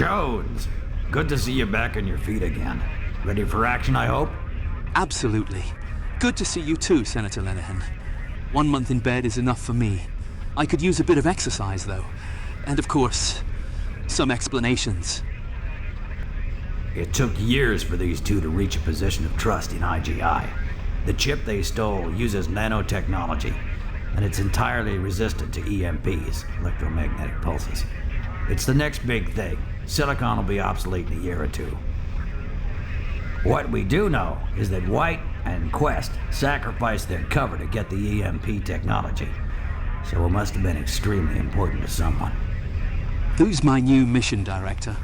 Jones, good to see you back on your feet again. Ready for action, I hope? Absolutely. Good to see you too, Senator Lenehan. 1 month in bed is enough for me. I could use a bit of exercise, though. And of course, some explanations. It took years for these two to reach a position of trust in IGI. The chip they stole uses nanotechnology, and it's entirely resistant to EMPs, electromagnetic pulses. It's the next big thing. Silicon will be obsolete in a year or two. What we do know is that White and Quest sacrificed their cover to get the EMP technology, so it must have been extremely important to someone. Who's my new mission director?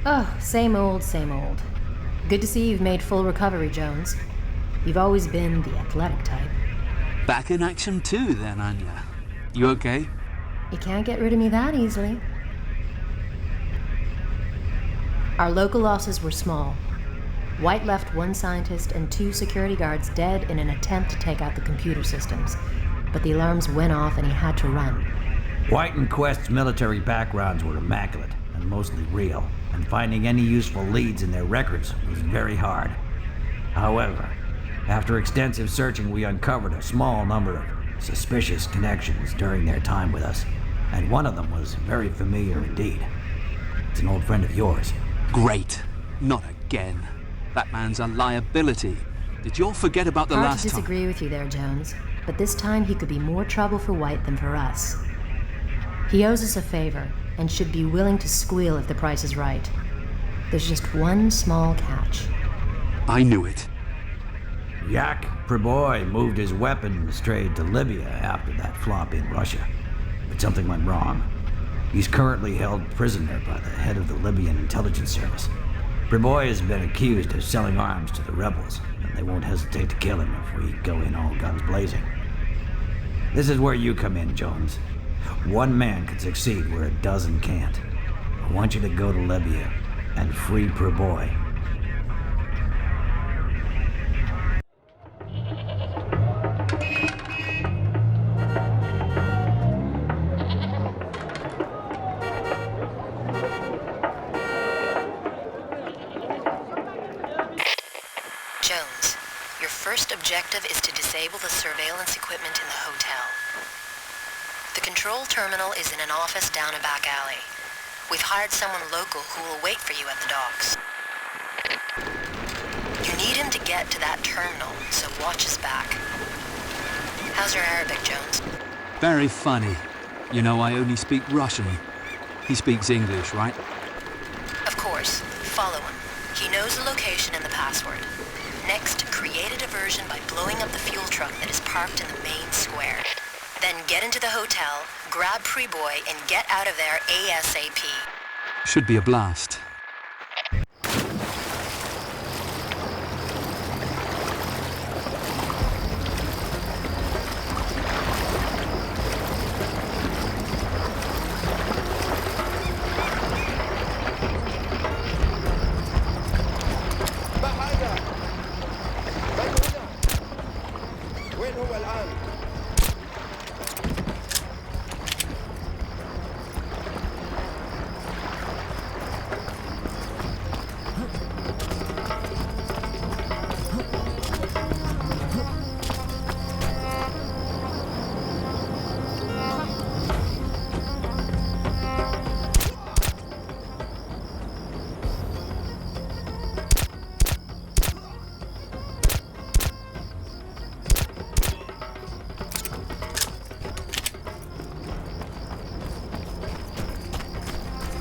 Oh, same old, same old. Good to see you've made full recovery, Jones. You've always been the athletic type. Back in action too, then, Anya. You okay? You can't get rid of me that easily. Our local losses were small. White left 1 scientist and 2 security guards dead in an attempt to take out the computer systems, but the alarms went off and he had to run. White and Quest's military backgrounds were immaculate and mostly real, and finding any useful leads in their records was very hard. However, after extensive searching, we uncovered a small number of suspicious connections during their time with us, and one of them was very familiar indeed. It's an old friend of yours. Great. Not again. That man's a liability. Did you all forget about the last time? Hard to disagree with you there, Jones, but this time he could be more trouble for White than for us. He owes us a favor, and should be willing to squeal if the price is right. There's just one small catch. I knew it. Yak Preboy moved his weapons trade to Libya after that flop in Russia, but something went wrong. He's currently held prisoner by the head of the Libyan intelligence service. Preboy has been accused of selling arms to the rebels, and they won't hesitate to kill him if we go in all guns blazing. This is where you come in, Jones. 1 man can succeed where a dozen can't. I want you to go to Libya and free Preboy. Jones, your first objective is to disable the surveillance equipment in the hotel. The control terminal is in an office down a back alley. We've hired someone local who will wait for you at the docks. You need him to get to that terminal, so watch his back. How's your Arabic, Jones? Very funny. You know, I only speak Russian. He speaks English, right? Of course. Follow him. He knows the location and the password. Next, create a diversion by blowing up the fuel truck that is parked in the main square. Then get into the hotel, grab Preboy, and get out of there ASAP. Should be a blast.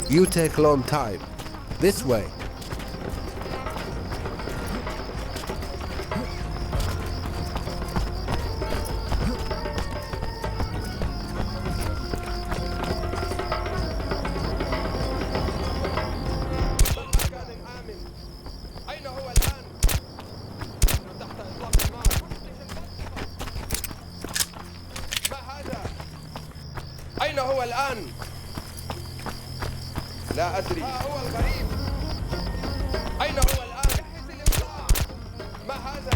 You take a long time. This way. أين هو الآن؟ لا أدري. هو الغريب. أين هو الآن؟ جهز الإنذار. ما هذا؟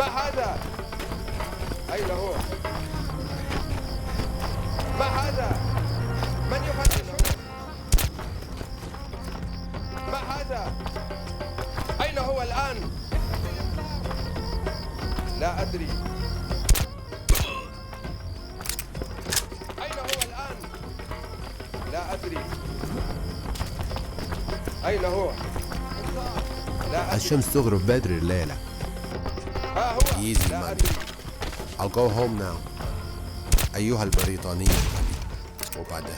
ما هذا؟ أين هو؟ ما هذا؟ من يفتش؟ ما هذا؟ أين هو الآن؟ لا أدري. أين هو الآن؟ لا أدري. أين هو؟ لا أدري. الشمس تغرب بدري الليلة. ها هو. Easy لا man. أدري. I'll go home now. أيها البريطاني الغبي. وبعدها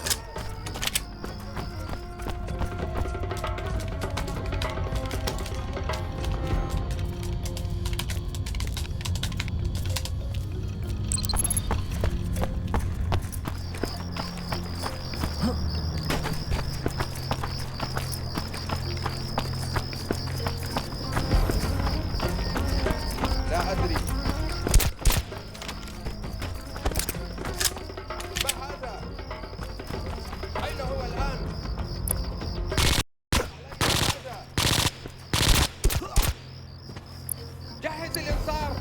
لا أدري. ما هذا؟ أين هو الآن؟ ماذا؟ جهز الإنذار.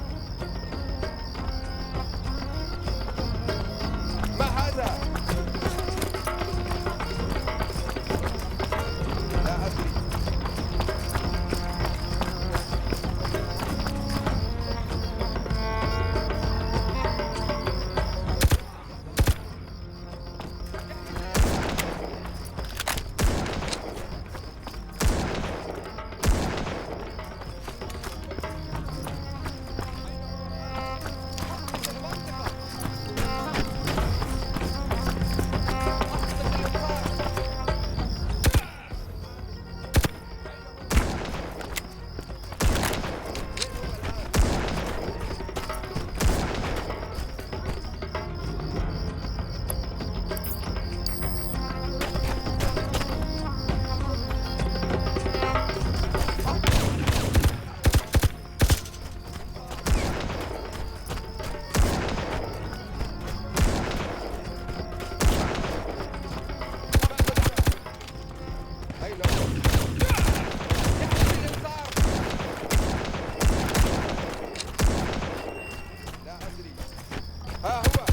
ما هذا؟ لا أدري. أين هو؟ جهز الإنذار. لا أدري. ها هو.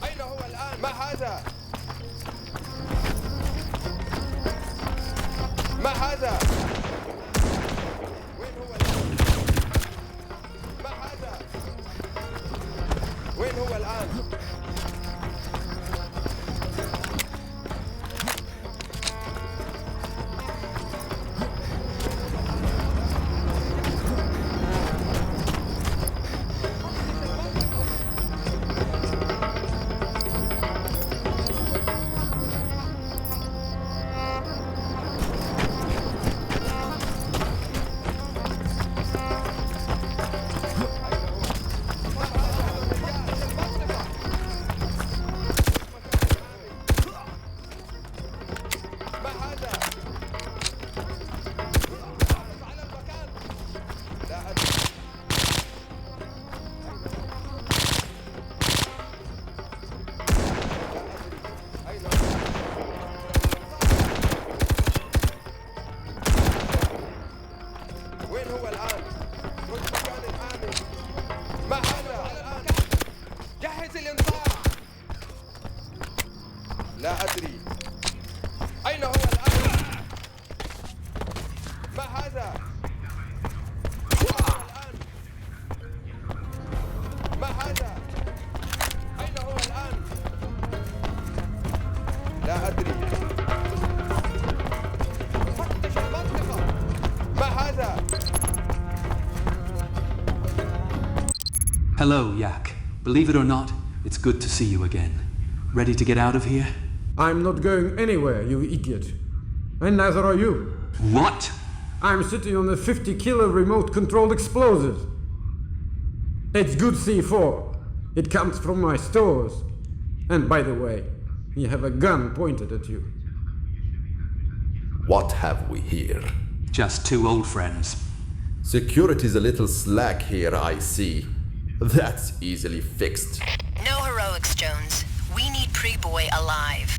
أين هو الآن؟ ما هذا؟ ما هذا؟ وين هو الآن؟ ما هذا؟ وين هو الآن؟ ما هذا؟ على المكان. لا أدري. أين هو؟ وين هو الآن؟ كل مكان آمن. ما هذا؟ الآن جهز الإنذار. لا أدري. أين هو الآن؟ ما هذا؟ وين هو الآن؟ ما هذا؟ أين هو الآن؟ لا أدري. فتش المنطقة. ما هذا؟ Hello, Yak. Believe it or not, it's good to see you again. Ready to get out of here? I'm not going anywhere, you idiot. And neither are you. What? I'm sitting on a 50-kilo remote-controlled explosive. It's good C4. It comes from my stores. And by the way, you have a gun pointed at you. What have we here? Just two old friends. Security's a little slack here, I see. That's easily fixed. No heroics, Jones. We need Pre-Boy alive.